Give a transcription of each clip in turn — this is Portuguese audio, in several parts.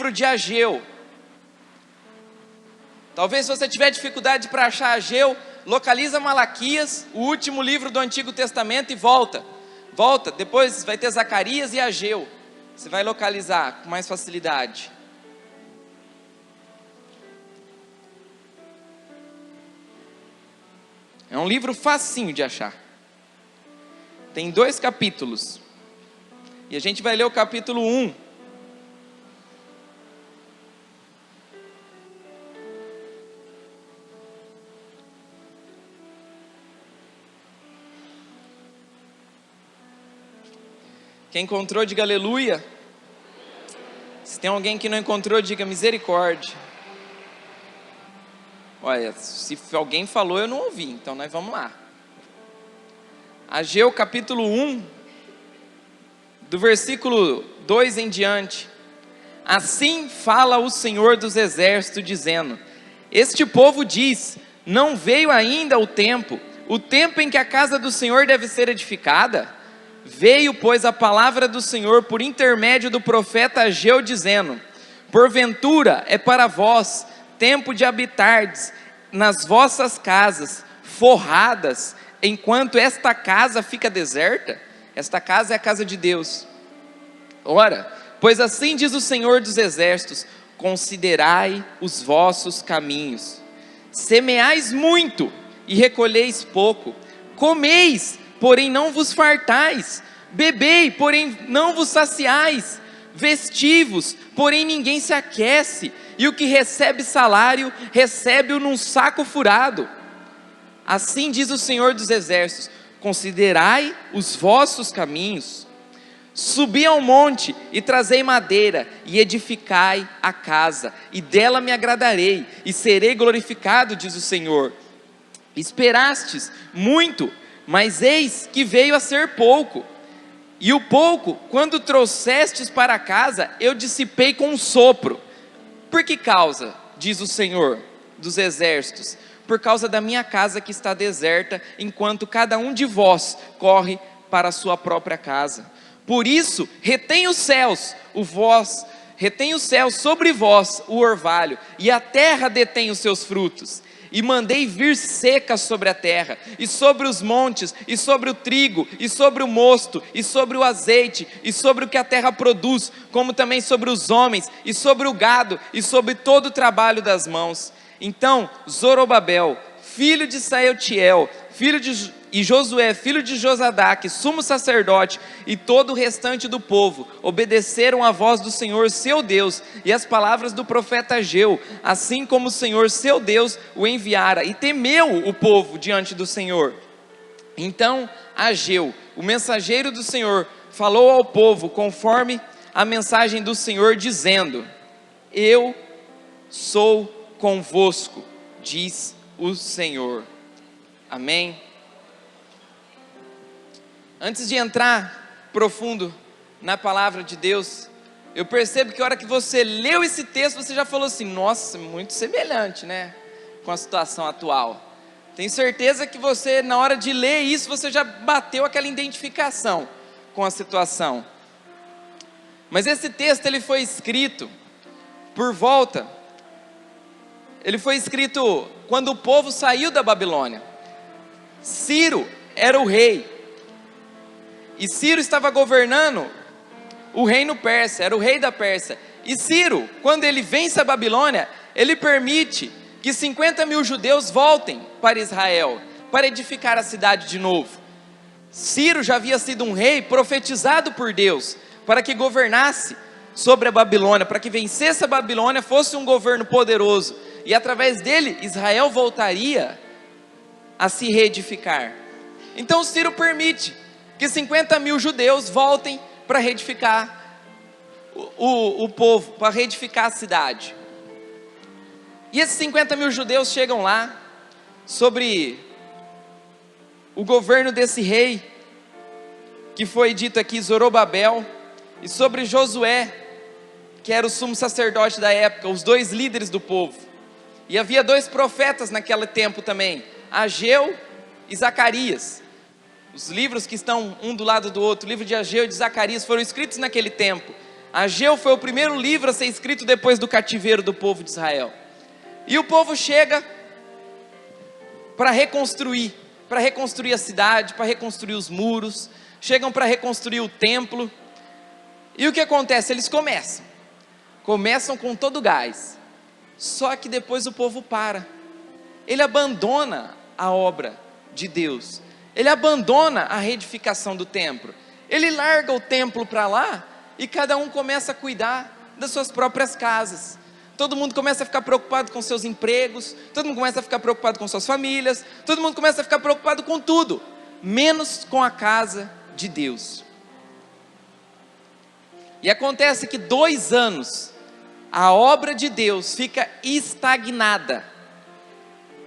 livro de Ageu. Talvez se você tiver dificuldade para achar Ageu, localiza Malaquias, o último livro do Antigo Testamento, e volta, depois vai ter Zacarias e Ageu, você vai localizar com mais facilidade. É um livro facinho de achar, tem 2 capítulos, e a gente vai ler o capítulo 1. Quem encontrou, diga aleluia. Se tem alguém que não encontrou, diga misericórdia. Olha, se alguém falou, eu não ouvi, então nós vamos lá. Ageu capítulo 1, do versículo 2 em diante. Assim fala o Senhor dos Exércitos, dizendo: este povo diz, não veio ainda o tempo em que a casa do Senhor deve ser edificada? Veio, pois, a palavra do Senhor por intermédio do profeta Ageu, dizendo: porventura é para vós tempo de habitardes nas vossas casas, forradas, enquanto esta casa fica deserta? Esta casa é a casa de Deus. Ora, pois assim diz o Senhor dos Exércitos: considerai os vossos caminhos, semeais muito e recolheis pouco, comeis, porém não vos fartais, bebei, porém não vos saciais, vestivos, porém ninguém se aquece, e o que recebe salário, recebe-o num saco furado. Assim diz o Senhor dos Exércitos: considerai os vossos caminhos, subi ao monte e trazei madeira, e edificai a casa, e dela me agradarei, e serei glorificado, diz o Senhor. Esperastes muito, mas eis que veio a ser pouco, e o pouco, quando trouxestes para casa, eu dissipei com um sopro. Por que causa, diz o Senhor dos Exércitos? Por causa da minha casa que está deserta, enquanto cada um de vós corre para a sua própria casa. Por isso, retém os céus sobre vós o orvalho, e a terra detém os seus frutos. E mandei vir seca sobre a terra, e sobre os montes, e sobre o trigo, e sobre o mosto, e sobre o azeite, e sobre o que a terra produz, como também sobre os homens, e sobre o gado, e sobre todo o trabalho das mãos. Então Zorobabel, filho de Saetiel, e Josué, filho de Josadaque, sumo sacerdote, e todo o restante do povo, obedeceram à voz do Senhor seu Deus, e às palavras do profeta Ageu, assim como o Senhor seu Deus o enviara, e temeu o povo diante do Senhor. Então Ageu, o mensageiro do Senhor, falou ao povo, conforme a mensagem do Senhor, dizendo: eu sou convosco, diz o Senhor. Amém? Antes de entrar profundo na palavra de Deus, eu percebo que a hora que você leu esse texto, você já falou assim: nossa, muito semelhante, né, com a situação atual. Tenho certeza que você, na hora de ler isso, você já bateu aquela identificação com a situação. Mas esse texto, ele foi escrito quando o povo saiu da Babilônia. Ciro era o rei, e Ciro estava governando o reino persa, era o rei da Pérsia. E Ciro, quando ele vence a Babilônia, ele permite que 50.000 judeus voltem para Israel, para edificar a cidade de novo. Ciro já havia sido um rei profetizado por Deus, para que governasse sobre a Babilônia, para que vencesse a Babilônia, fosse um governo poderoso, e através dele, Israel voltaria a se reedificar. Então Ciro permite que 50.000 judeus voltem para reedificar o povo, para reedificar a cidade. E esses 50.000 judeus chegam lá, sobre o governo desse rei, que foi dito aqui, Zorobabel, e sobre Josué, que era o sumo sacerdote da época, os 2 líderes do povo. E havia 2 profetas naquele tempo também, Ageu e Zacarias. Os livros que estão um do lado do outro, o livro de Ageu e de Zacarias, foram escritos naquele tempo. Ageu foi o primeiro livro a ser escrito depois do cativeiro do povo de Israel. E o povo chega para reconstruir a cidade, para reconstruir os muros, chegam para reconstruir o templo. E o que acontece? Eles começam com todo o gás, só que depois o povo para, ele abandona a obra de Deus, ele abandona a reedificação do templo, ele larga o templo para lá, e cada um começa a cuidar das suas próprias casas. Todo mundo começa a ficar preocupado com seus empregos, todo mundo começa a ficar preocupado com suas famílias, todo mundo começa a ficar preocupado com tudo, menos com a casa de Deus. E acontece que 2 anos, a obra de Deus fica estagnada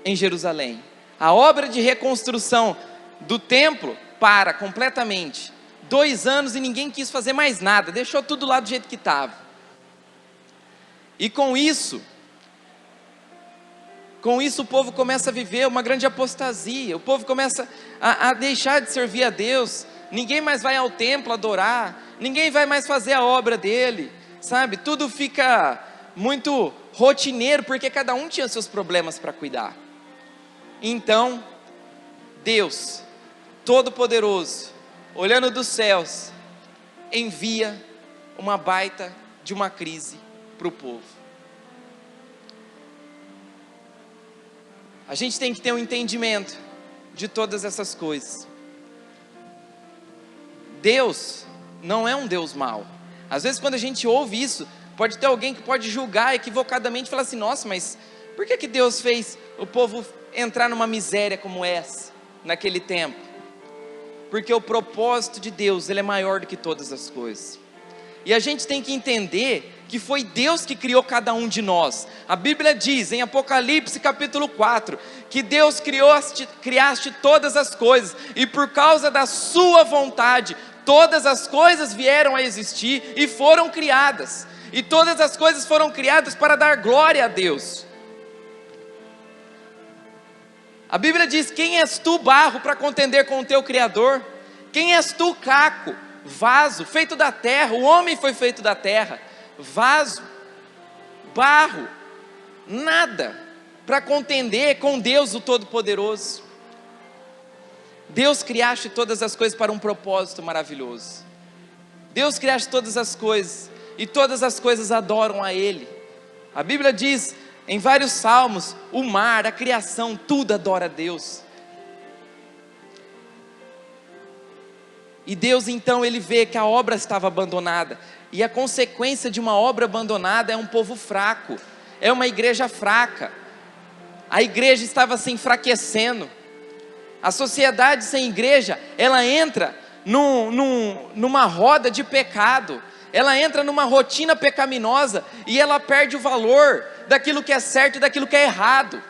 em Jerusalém. A obra de reconstrução do templo para completamente. 2 anos e ninguém quis fazer mais nada, deixou tudo lá do jeito que estava. E com isso o povo começa a viver uma grande apostasia, o povo começa a deixar de servir a Deus, ninguém mais vai ao templo adorar, ninguém vai mais fazer a obra dele, sabe? Tudo fica muito rotineiro, porque cada um tinha seus problemas para cuidar. Então, Deus, Todo-Poderoso, olhando dos céus, envia uma baita de uma crise para o povo. A gente tem que ter um entendimento de todas essas coisas. Deus não é um Deus mau. Às vezes quando a gente ouve isso, pode ter alguém que pode julgar equivocadamente e falar assim: nossa, mas por que Deus fez o povo entrar numa miséria como essa, naquele tempo? Porque o propósito de Deus, ele é maior do que todas as coisas. E a gente tem que entender que foi Deus que criou cada um de nós. A Bíblia diz em Apocalipse capítulo 4, que Deus criaste todas as coisas, e por causa da sua vontade, todas as coisas vieram a existir e foram criadas. E todas as coisas foram criadas para dar glória a Deus. A Bíblia diz: quem és tu, barro, para contender com o teu Criador? Quem és tu, caco, vaso, feito da terra? O homem foi feito da terra. Vaso, barro, nada para contender com Deus o Todo-Poderoso. Deus criaste todas as coisas para um propósito maravilhoso. Deus criaste todas as coisas, e todas as coisas adoram a Ele. A Bíblia diz em vários salmos: o mar, a criação, tudo adora a Deus. E Deus então, Ele vê que a obra estava abandonada, e a consequência de uma obra abandonada é um povo fraco, é uma igreja fraca. A igreja estava se enfraquecendo. A sociedade sem igreja, ela entra numa roda de pecado, ela entra numa rotina pecaminosa, e ela perde o valor daquilo que é certo e daquilo que é errado.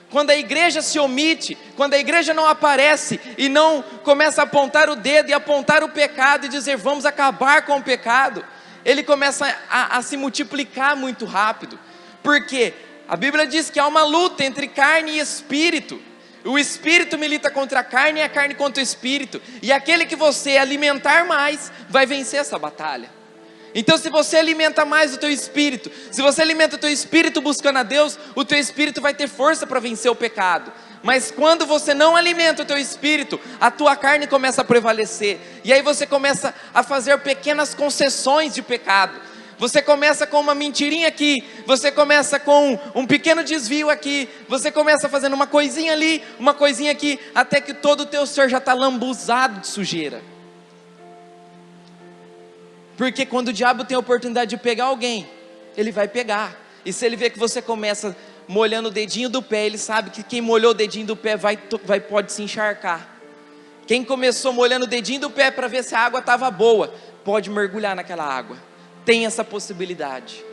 Quando a igreja se omite, quando a igreja não aparece e não começa a apontar o dedo e apontar o pecado e dizer vamos acabar com o pecado, ele começa a se multiplicar muito rápido. Porque a Bíblia diz que há uma luta entre carne e espírito. O espírito milita contra a carne e a carne contra o espírito, e aquele que você alimentar mais vai vencer essa batalha. Então, se você alimenta mais o teu espírito, se você alimenta o teu espírito buscando a Deus, o teu espírito vai ter força para vencer o pecado. Mas quando você não alimenta o teu espírito, a tua carne começa a prevalecer, e aí você começa a fazer pequenas concessões de pecado. Você começa com uma mentirinha aqui, você começa com um pequeno desvio aqui, você começa fazendo uma coisinha ali, uma coisinha aqui, até que todo o teu ser já está lambuzado de sujeira. Porque quando o diabo tem a oportunidade de pegar alguém, ele vai pegar. E se ele vê que você começa molhando o dedinho do pé, ele sabe que quem molhou o dedinho do pé pode se encharcar. Quem começou molhando o dedinho do pé para ver se a água estava boa, pode mergulhar naquela água. Tem essa possibilidade.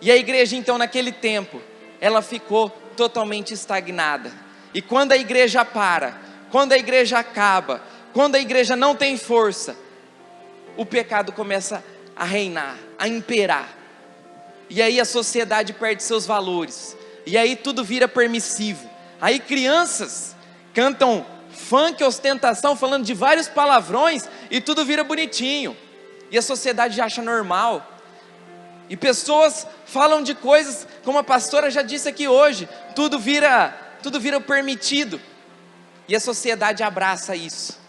E a igreja então naquele tempo, ela ficou totalmente estagnada. E quando a igreja para, quando a igreja acaba, quando a igreja não tem força, o pecado começa a reinar, a imperar. E aí a sociedade perde seus valores. E aí tudo vira permissivo. Aí crianças cantam funk, ostentação, falando de vários palavrões, e tudo vira bonitinho. e a sociedade acha normal. E pessoas falam de coisas, como a pastora já disse aqui hoje, tudo vira permitido. E a sociedade abraça isso.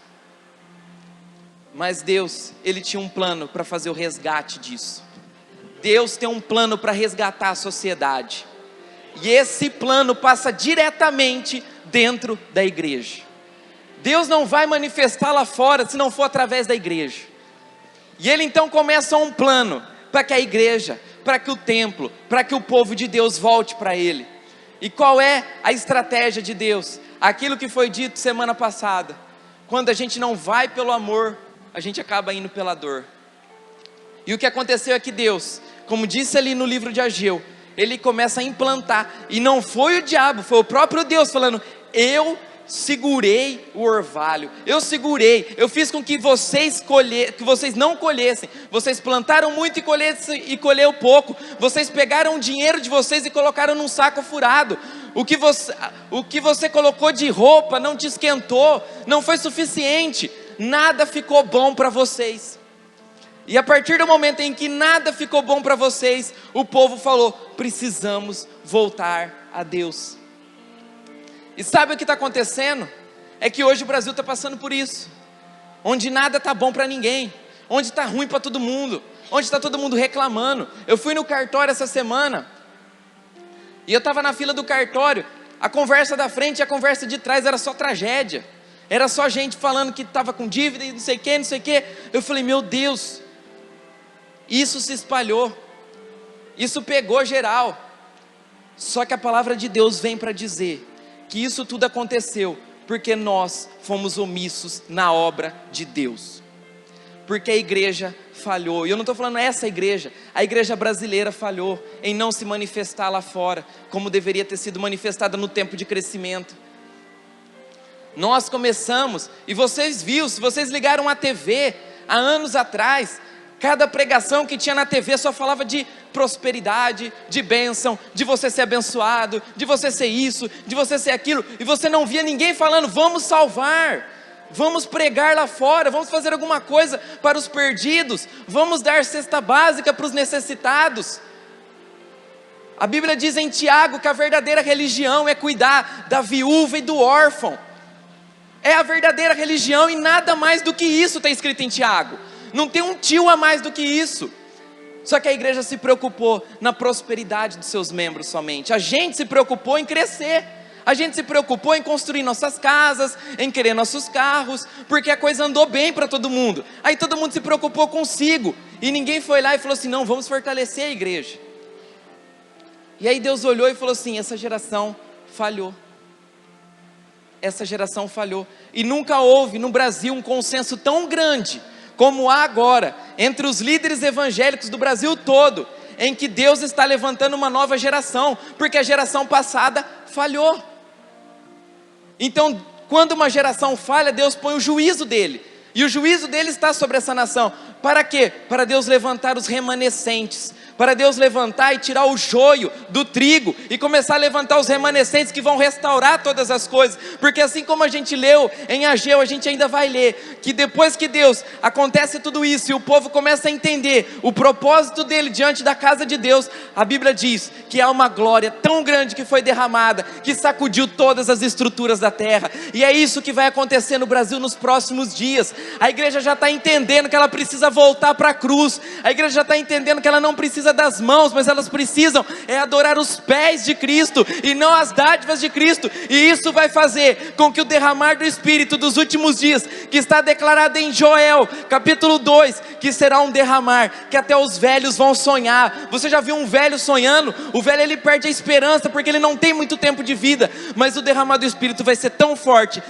Mas Deus, Ele tinha um plano para fazer o resgate disso. Deus tem um plano para resgatar a sociedade. E esse plano passa diretamente dentro da igreja. Deus não vai manifestar lá fora se não for através da igreja. E Ele então começa um plano para que a igreja, para que o templo, para que o povo de Deus volte para Ele. E qual é a estratégia de Deus? Aquilo que foi dito semana passada. Quando a gente não vai pelo amor, a gente acaba indo pela dor. E o que aconteceu é que Deus, como disse ali no livro de Ageu, Ele começa a implantar, e não foi o diabo, foi o próprio Deus falando: eu segurei o orvalho, eu fiz com que vocês não colhessem, vocês plantaram muito e colheu pouco, vocês pegaram o dinheiro de vocês e colocaram num saco furado, o que você colocou de roupa não te esquentou, não foi suficiente, nada ficou bom para vocês. E a partir do momento em que nada ficou bom para vocês, o povo falou: precisamos voltar a Deus. E sabe o que está acontecendo? É que hoje o Brasil está passando por isso, onde nada está bom para ninguém, onde está ruim para todo mundo, onde está todo mundo reclamando. Eu fui no cartório essa semana, e eu estava na fila do cartório, a conversa da frente e a conversa de trás era só tragédia, era só gente falando que estava com dívida e não sei o que, eu falei: meu Deus, isso se espalhou, isso pegou geral. Só que a palavra de Deus vem para dizer que isso tudo aconteceu porque nós fomos omissos na obra de Deus, porque a igreja falhou. E eu não estou falando essa igreja, a igreja brasileira falhou em não se manifestar lá fora como deveria ter sido manifestada no tempo de crescimento. Nós começamos, e vocês viram, se vocês ligaram a TV há anos atrás, cada pregação que tinha na TV só falava de prosperidade, de bênção, de você ser abençoado, de você ser isso, de você ser aquilo, e você não via ninguém falando: vamos salvar, vamos pregar lá fora, vamos fazer alguma coisa para os perdidos, vamos dar cesta básica para os necessitados. A Bíblia diz em Tiago que a verdadeira religião é cuidar da viúva e do órfão. É a verdadeira religião, e nada mais do que isso está escrito em Tiago. Não tem um tio a mais do que isso. Só que a igreja se preocupou na prosperidade dos seus membros somente. A gente se preocupou em crescer. A gente se preocupou em construir nossas casas, em querer nossos carros, porque a coisa andou bem para todo mundo. Aí todo mundo se preocupou consigo, e ninguém foi lá e falou assim: não, vamos fortalecer a igreja. E aí Deus olhou e falou assim: essa geração falhou. Essa geração falhou. E nunca houve no Brasil um consenso tão grande como há agora, entre os líderes evangélicos do Brasil todo, em que Deus está levantando uma nova geração, porque a geração passada falhou. Então, quando uma geração falha, Deus põe o juízo dele, e o juízo dele está sobre essa nação. Para quê? Para Deus levantar os remanescentes, para Deus levantar e tirar o joio do trigo, e começar a levantar os remanescentes que vão restaurar todas as coisas, porque assim como a gente leu em Ageu, a gente ainda vai ler, que depois que Deus, acontece tudo isso, e o povo começa a entender o propósito dele diante da casa de Deus, a Bíblia diz que há uma glória tão grande que foi derramada, que sacudiu todas as estruturas da terra, e é isso que vai acontecer no Brasil nos próximos dias. A igreja já está entendendo que ela precisa voltar para a cruz, a igreja já está entendendo que ela não precisa das mãos, mas elas precisam adorar os pés de Cristo, e não as dádivas de Cristo, e isso vai fazer com que o derramar do Espírito dos últimos dias, que está declarado em Joel, capítulo 2, que será um derramar, que até os velhos vão sonhar. Você já viu um velho sonhando? O velho, ele perde a esperança, porque ele não tem muito tempo de vida, mas o derramar do Espírito vai ser tão forte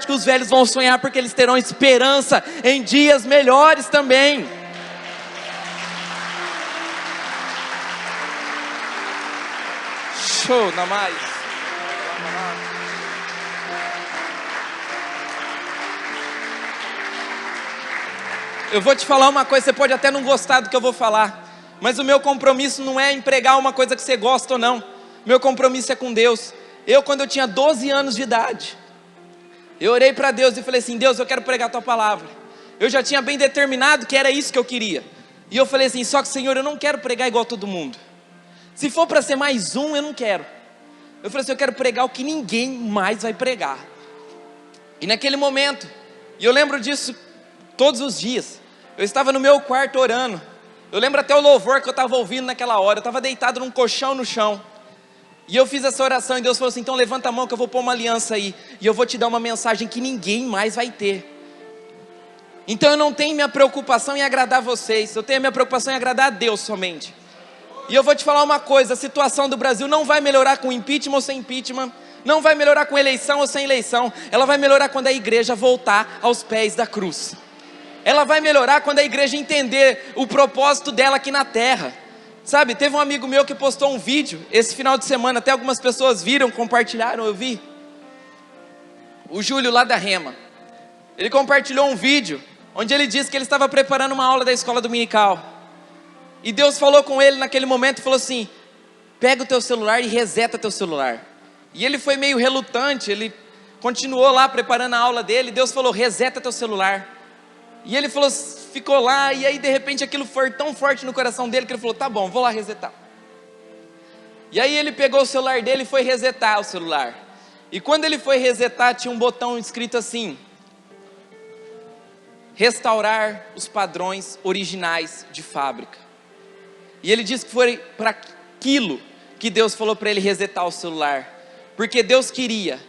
que os velhos vão sonhar, porque eles terão esperança em dias melhores também. Show, na mais. Eu vou te falar uma coisa, você pode até não gostar do que eu vou falar, mas o meu compromisso não é em pregar uma coisa que você gosta ou não. Meu compromisso é com Deus. Quando eu tinha 12 anos de idade, eu orei para Deus e falei assim: Deus, eu quero pregar a tua palavra. Eu já tinha bem determinado que era isso que eu queria. E eu falei assim, só que Senhor, eu não quero pregar igual todo mundo. Se for para ser mais um, eu não quero. Eu falei assim, eu quero pregar o que ninguém mais vai pregar. E naquele momento, e eu lembro disso todos os dias, eu estava no meu quarto orando. Eu lembro até o louvor que eu estava ouvindo naquela hora. Eu estava deitado num colchão no chão. E eu fiz essa oração e Deus falou assim, então levanta a mão que eu vou pôr uma aliança aí. E eu vou te dar uma mensagem que ninguém mais vai ter. Então eu não tenho minha preocupação em agradar vocês. Eu tenho a minha preocupação em agradar a Deus somente. E eu vou te falar uma coisa, a situação do Brasil não vai melhorar com impeachment ou sem impeachment. Não vai melhorar com eleição ou sem eleição. Ela vai melhorar quando a igreja voltar aos pés da cruz. Ela vai melhorar quando a igreja entender o propósito dela aqui na terra. Sabe, teve um amigo meu que postou um vídeo esse final de semana, até algumas pessoas viram, compartilharam, eu vi. O Júlio lá da Rema. Ele compartilhou um vídeo onde ele disse que ele estava preparando uma aula da escola dominical. E Deus falou com ele naquele momento e falou assim, pega o teu celular e reseta teu celular. E ele foi meio relutante, ele continuou lá preparando a aula dele, Deus falou, reseta teu celular. E ele falou, ficou lá, e aí de repente aquilo foi tão forte no coração dele, que ele falou, tá bom, vou lá resetar. E aí ele pegou o celular dele e foi resetar o celular. E quando ele foi resetar, tinha um botão escrito assim, restaurar os padrões originais de fábrica. E ele disse que foi para aquilo que Deus falou para ele resetar o celular. Porque Deus queria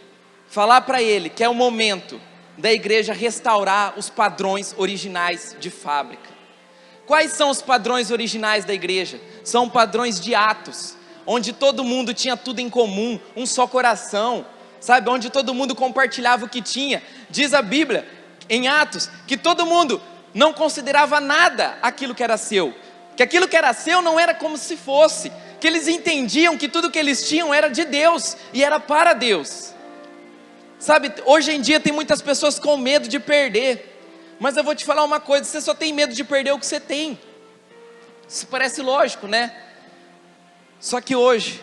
falar para ele que é o momento da igreja restaurar os padrões originais de fábrica. Quais são os padrões originais da igreja? São padrões de Atos, onde todo mundo tinha tudo em comum, um só coração, sabe? Onde todo mundo compartilhava o que tinha. Diz a Bíblia, em Atos, que todo mundo não considerava nada aquilo que era seu. Que aquilo que era seu não era como se fosse. Que eles entendiam que tudo que eles tinham era de Deus e era para Deus. Sabe, hoje em dia tem muitas pessoas com medo de perder. Mas eu vou te falar uma coisa, você só tem medo de perder o que você tem. Isso parece lógico, né? Só que hoje,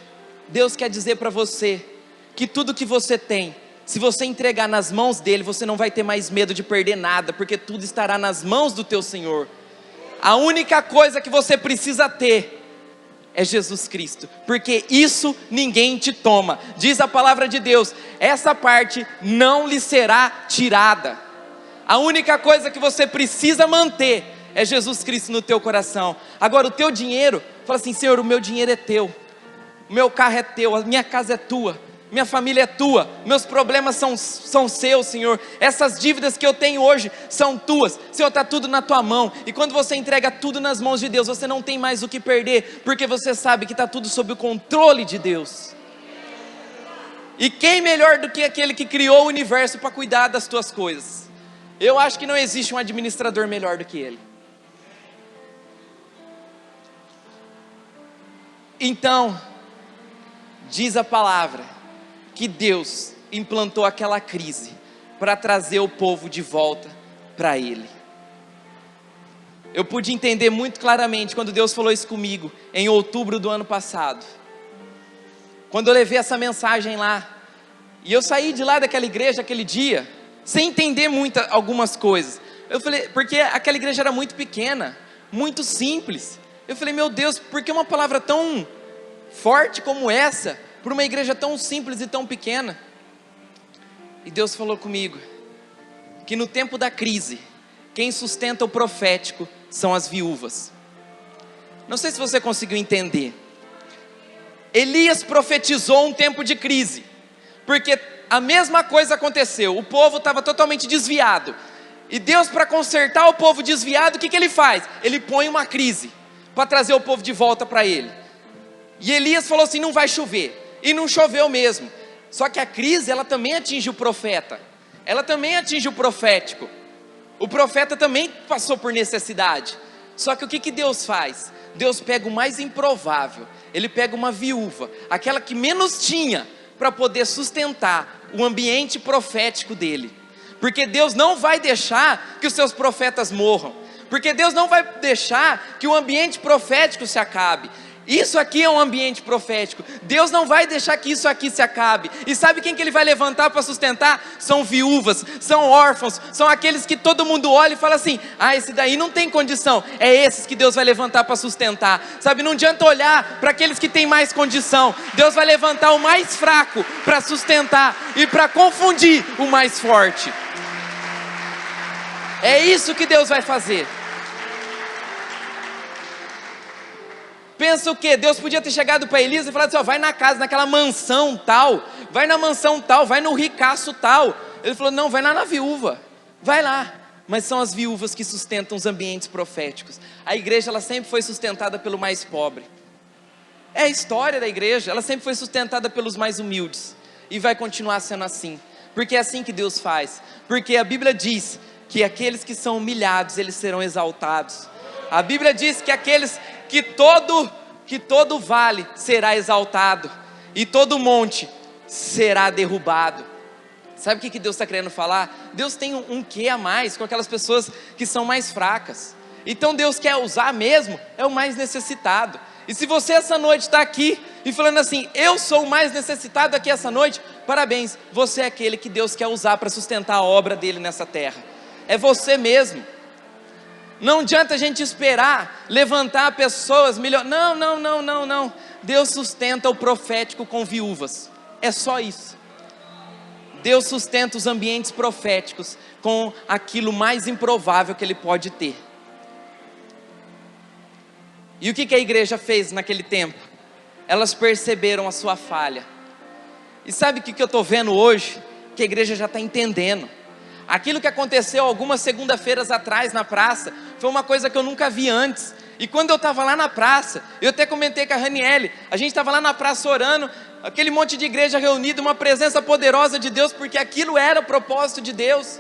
Deus quer dizer para você, que tudo que você tem, se você entregar nas mãos dele, você não vai ter mais medo de perder nada, porque tudo estará nas mãos do teu Senhor. A única coisa que você precisa ter é Jesus Cristo, porque isso ninguém te toma. Diz a palavra de Deus, essa parte não lhe será tirada. A única coisa que você precisa manter é Jesus Cristo no teu coração. Agora o teu dinheiro, fala assim, Senhor, o meu dinheiro é teu, o meu carro é teu, a minha casa é tua, minha família é tua, meus problemas são seus, Senhor. Essas dívidas que eu tenho hoje são tuas, Senhor, está tudo na tua mão. E quando você entrega tudo nas mãos de Deus, você não tem mais o que perder, porque você sabe que está tudo sob o controle de Deus. E quem melhor do que aquele que criou o universo para cuidar das tuas coisas? Eu acho que não existe um administrador melhor do que ele. Então, diz a palavra que Deus implantou aquela crise para trazer o povo de volta para Ele. Eu pude entender muito claramente quando Deus falou isso comigo em outubro do ano passado. Quando eu levei essa mensagem lá, e eu saí de lá daquela igreja aquele dia, sem entender algumas coisas. Eu falei, porque aquela igreja era muito pequena, muito simples. Eu falei, meu Deus, por que uma palavra tão forte como essa, por uma igreja tão simples e tão pequena? E Deus falou comigo, que no tempo da crise, quem sustenta o profético são as viúvas. Não sei se você conseguiu entender. Elias profetizou um tempo de crise, porque a mesma coisa aconteceu, o povo estava totalmente desviado, e Deus, para consertar o povo desviado, o que ele faz? Ele põe uma crise, para trazer o povo de volta para ele. E Elias falou assim, não vai chover, e não choveu mesmo. Só que a crise, ela também atinge o profeta, ela também atinge o profético. O profeta também passou por necessidade. Só que o que Deus faz? Deus pega o mais improvável, Ele pega uma viúva, aquela que menos tinha, para poder sustentar o ambiente profético dele. Porque Deus não vai deixar que os seus profetas morram, porque Deus não vai deixar que o ambiente profético se acabe. Isso aqui é um ambiente profético. Deus não vai deixar que isso aqui se acabe. E sabe quem que Ele vai levantar para sustentar? São viúvas, são órfãos, são aqueles que todo mundo olha e fala assim: ah, esse daí não tem condição. É esses que Deus vai levantar para sustentar. Sabe, não adianta olhar para aqueles que têm mais condição. Deus vai levantar o mais fraco para sustentar e para confundir o mais forte. É isso que Deus vai fazer. Pensa o quê? Deus podia ter chegado para Elias e falado assim: ó, vai na casa, naquela mansão tal, vai na mansão tal, vai no ricaço tal. Ele falou: não, vai lá na viúva, vai lá. Mas são as viúvas que sustentam os ambientes proféticos. A igreja, ela sempre foi sustentada pelo mais pobre. É a história da igreja, ela sempre foi sustentada pelos mais humildes. E vai continuar sendo assim, porque é assim que Deus faz. Porque a Bíblia diz que aqueles que são humilhados, eles serão exaltados. A Bíblia diz que aqueles que todo vale será exaltado e todo monte será derrubado. Sabe o que Deus está querendo falar? Deus tem um quê a mais com aquelas pessoas que são mais fracas. Então Deus quer usar mesmo é o mais necessitado. E se você essa noite está aqui e falando assim: eu sou o mais necessitado aqui essa noite, parabéns, você é aquele que Deus quer usar para sustentar a obra dele nessa terra. É você mesmo. Não adianta a gente esperar levantar pessoas milionárias. Não. Deus sustenta o profético com viúvas. É só isso. Deus sustenta os ambientes proféticos com aquilo mais improvável que Ele pode ter. E o que a igreja fez naquele tempo? Elas perceberam a sua falha. E sabe o que eu estou vendo hoje? Que a igreja já está entendendo. Aquilo que aconteceu algumas segunda-feiras atrás na praça, foi uma coisa que eu nunca vi antes. E quando eu estava lá na praça, eu até comentei com a Raniele, a gente estava lá na praça orando, aquele monte de igreja reunida, uma presença poderosa de Deus, porque aquilo era o propósito de Deus.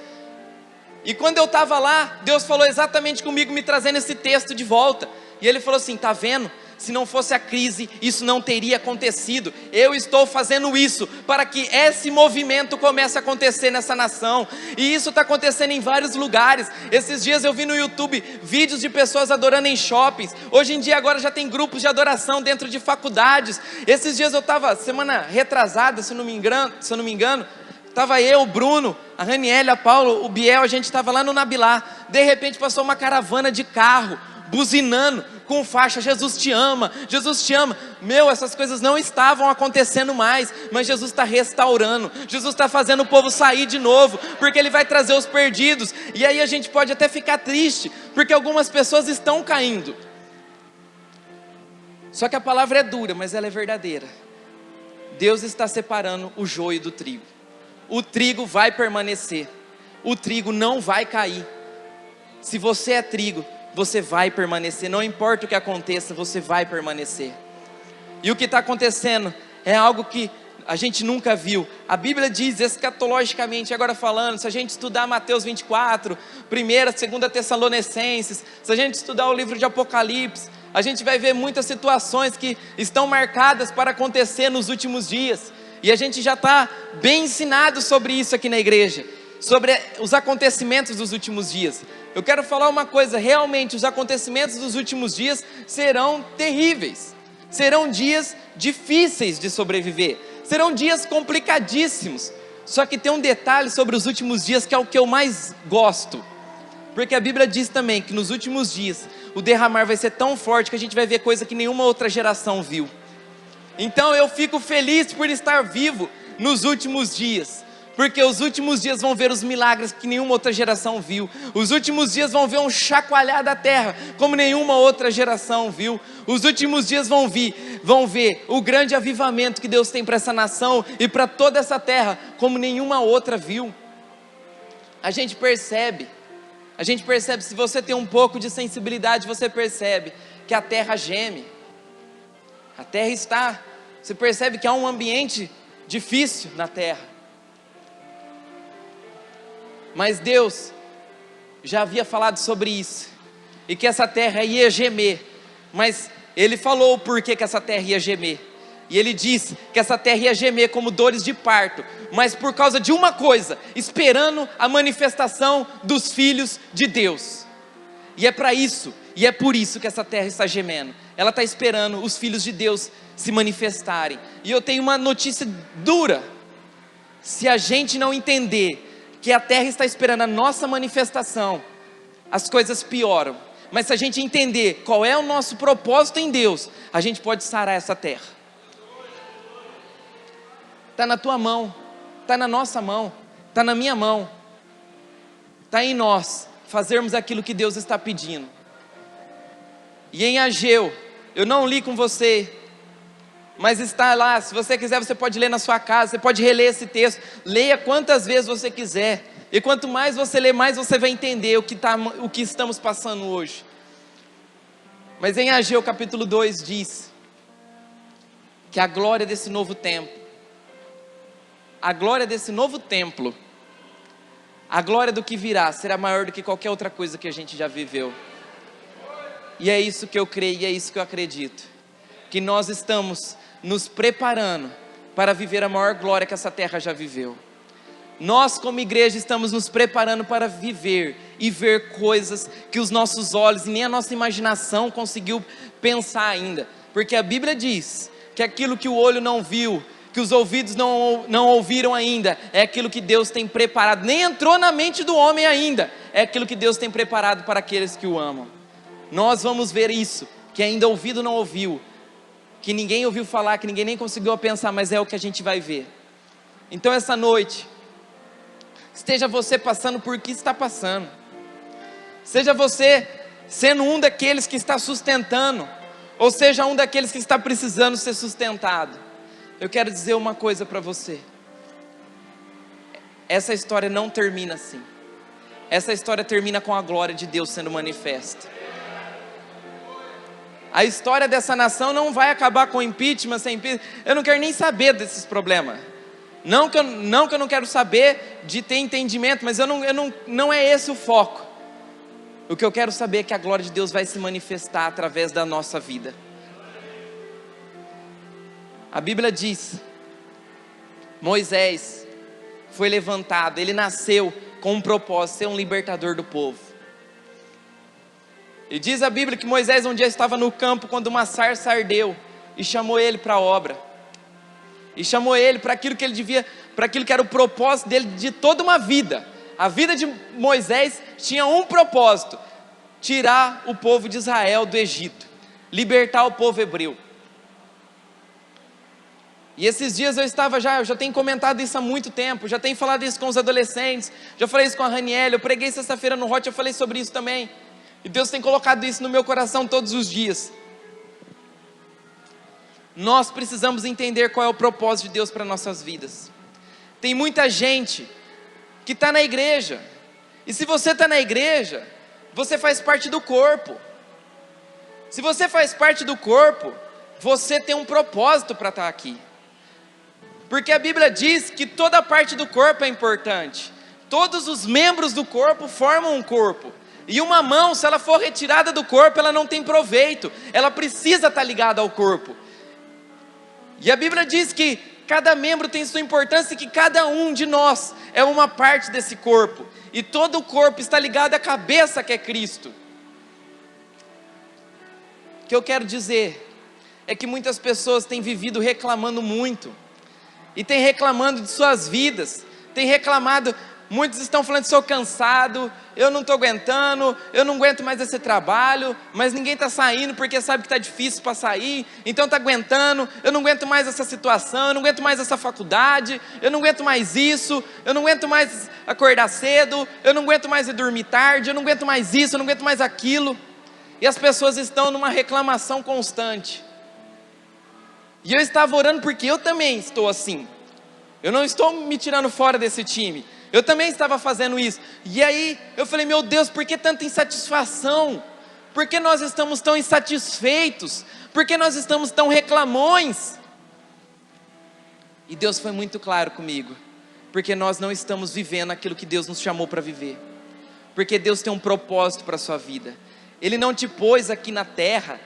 E quando eu estava lá, Deus falou exatamente comigo, me trazendo esse texto de volta. E Ele falou assim: tá vendo? Se não fosse a crise, isso não teria acontecido. Eu estou fazendo isso para que esse movimento comece a acontecer nessa nação. E isso está acontecendo em vários lugares. Esses dias eu vi no YouTube vídeos de pessoas adorando em shoppings. Hoje em dia agora já tem grupos de adoração dentro de faculdades. Esses dias eu estava, semana retrasada, se eu não me engano, estava eu, o Bruno, a Raniele, a Paulo, o Biel, a gente estava lá no Nabilá. De repente passou uma caravana de carro, buzinando, com faixa: Jesus te ama, Jesus te ama. Meu, essas coisas não estavam acontecendo mais, mas Jesus está restaurando, Jesus está fazendo o povo sair de novo, porque Ele vai trazer os perdidos. E aí a gente pode até ficar triste, porque algumas pessoas estão caindo. Só que a palavra é dura, mas ela é verdadeira. Deus está separando o joio do trigo. O trigo vai permanecer, o trigo não vai cair. Se você é trigo, você vai permanecer, não importa o que aconteça, você vai permanecer. E o que está acontecendo é algo que a gente nunca viu. A Bíblia diz escatologicamente, agora falando, se a gente estudar Mateus 24, 1ª, 2ª Tessalonicenses, se a gente estudar o livro de Apocalipse, a gente vai ver muitas situações que estão marcadas para acontecer nos últimos dias. E a gente já está bem ensinado sobre isso aqui na igreja, sobre os acontecimentos dos últimos dias. Eu quero falar uma coisa: realmente os acontecimentos dos últimos dias serão terríveis, serão dias difíceis de sobreviver, serão dias complicadíssimos. Só que tem um detalhe sobre os últimos dias que é o que eu mais gosto, porque a Bíblia diz também que nos últimos dias o derramar vai ser tão forte que a gente vai ver coisa que nenhuma outra geração viu. Então eu fico feliz por estar vivo nos últimos dias, porque os últimos dias vão ver os milagres que nenhuma outra geração viu. Os últimos dias vão ver um chacoalhar da terra como nenhuma outra geração viu. Os últimos dias vão ver o grande avivamento que Deus tem para essa nação e para toda essa terra como nenhuma outra viu. A gente percebe, se você tem um pouco de sensibilidade, você percebe que a terra geme. A terra você percebe que há um ambiente difícil na terra. Mas Deus já havia falado sobre isso, e que essa terra ia gemer, mas Ele falou o porquê que essa terra ia gemer, e Ele disse que essa terra ia gemer como dores de parto, mas por causa de uma coisa: esperando a manifestação dos filhos de Deus. E é para isso, e é por isso que essa terra está gemendo, ela está esperando os filhos de Deus se manifestarem. E eu tenho uma notícia dura: se a gente não entender que a terra está esperando a nossa manifestação, as coisas pioram. Mas se a gente entender qual é o nosso propósito em Deus, a gente pode sarar essa terra. Está na tua mão, está na nossa mão, está na minha mão, está em nós fazermos aquilo que Deus está pedindo. E em Ageu, eu não li com você, mas está lá, se você quiser você pode ler na sua casa, você pode reler esse texto, leia quantas vezes você quiser, e quanto mais você ler, mais você vai entender o que estamos passando hoje. Mas em Ageu capítulo 2 diz, que a glória desse novo tempo, a glória desse novo templo, a glória do que virá, será maior do que qualquer outra coisa que a gente já viveu. E é isso que eu creio, e é isso que eu acredito, que nós estamos nos preparando para viver a maior glória que essa terra já viveu. Nós como igreja estamos nos preparando para viver e ver coisas que os nossos olhos e nem a nossa imaginação conseguiu pensar ainda, porque a Bíblia diz que aquilo que o olho não viu, que os ouvidos não ouviram ainda, é aquilo que Deus tem preparado, nem entrou na mente do homem ainda, é aquilo que Deus tem preparado para aqueles que o amam. Nós vamos ver isso, que ainda ouvido não ouviu, que ninguém ouviu falar, que ninguém nem conseguiu pensar, mas é o que a gente vai ver. Então essa noite, esteja você passando por que está passando, seja você sendo um daqueles que está sustentando, ou seja um daqueles que está precisando ser sustentado, eu quero dizer uma coisa para você: essa história não termina assim, essa história termina com a glória de Deus sendo manifesta. A história dessa nação não vai acabar com impeachment, sem impeachment. Eu não quero nem saber desses problemas. Não que eu não quero saber de ter entendimento, mas não é esse o foco. O que eu quero saber é que a glória de Deus vai se manifestar através da nossa vida. A Bíblia diz, Moisés foi levantado, ele nasceu com um propósito, ser um libertador do povo. E diz a Bíblia que Moisés um dia estava no campo quando uma sarça ardeu e chamou ele para a obra. E chamou ele para aquilo que ele devia, para aquilo que era o propósito dele de toda uma vida. A vida de Moisés tinha um propósito: tirar o povo de Israel do Egito, libertar o povo hebreu. E esses dias eu já tenho comentado isso há muito tempo, já tenho falado isso com os adolescentes, já falei isso com a Raniele, eu preguei sexta-feira no Hot, eu falei sobre isso também. E Deus tem colocado isso no meu coração todos os dias. Nós precisamos entender qual é o propósito de Deus para nossas vidas. Tem muita gente que está na igreja, e se você está na igreja, você faz parte do corpo. Se você faz parte do corpo, você tem um propósito para estar aqui. Porque a Bíblia diz que toda parte do corpo é importante. Todos os membros do corpo formam um corpo. E uma mão, se ela for retirada do corpo, ela não tem proveito. Ela precisa estar ligada ao corpo. E a Bíblia diz que cada membro tem sua importância e que cada um de nós é uma parte desse corpo. E todo o corpo está ligado à cabeça que é Cristo. O que eu quero dizer é que muitas pessoas têm vivido reclamando muito. E têm reclamando de suas vidas. Têm reclamado... Muitos estão falando: sou cansado, eu não estou aguentando, eu não aguento mais esse trabalho, mas ninguém está saindo porque sabe que está difícil para sair, então está aguentando. Eu não aguento mais essa situação, eu não aguento mais essa faculdade, eu não aguento mais isso, eu não aguento mais acordar cedo, eu não aguento mais ir dormir tarde, eu não aguento mais isso, eu não aguento mais aquilo. E as pessoas estão numa reclamação constante. E eu estava orando porque eu também estou assim. Eu não estou me tirando fora desse time. Eu também estava fazendo isso. E aí eu falei: meu Deus, por que tanta insatisfação? Por que nós estamos tão insatisfeitos? Por que nós estamos tão reclamões? E Deus foi muito claro comigo. Porque nós não estamos vivendo aquilo que Deus nos chamou para viver. Porque Deus tem um propósito para a sua vida. Ele não te pôs aqui na terra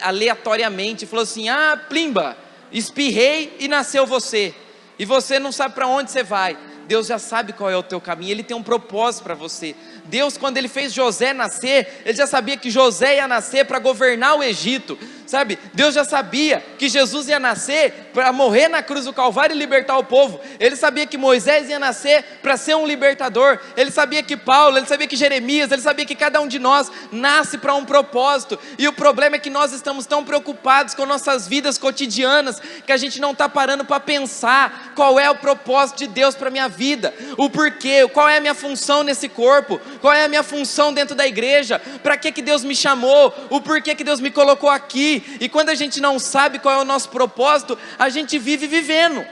aleatoriamente e falou assim: ah, plimba, espirrei e nasceu você. E você não sabe para onde você vai. Deus já sabe qual é o teu caminho, Ele tem um propósito para você. Deus, quando Ele fez José nascer, Ele já sabia que José ia nascer para governar o Egito. sabe? Deus já sabia que Jesus ia nascer para morrer na cruz do Calvário e libertar o povo. Ele sabia que Moisés ia nascer para ser um libertador. Ele sabia que Paulo, ele sabia que Jeremias, ele sabia que cada um de nós nasce para um propósito. E o problema é que nós estamos tão preocupados com nossas vidas cotidianas que a gente não está parando para pensar qual é o propósito de Deus para a minha vida, o porquê, qual é a minha função nesse corpo, qual é a minha função dentro da igreja, para que Deus me chamou, o porquê que Deus me colocou aqui. E quando a gente não sabe qual é o nosso propósito, a gente vive vivendo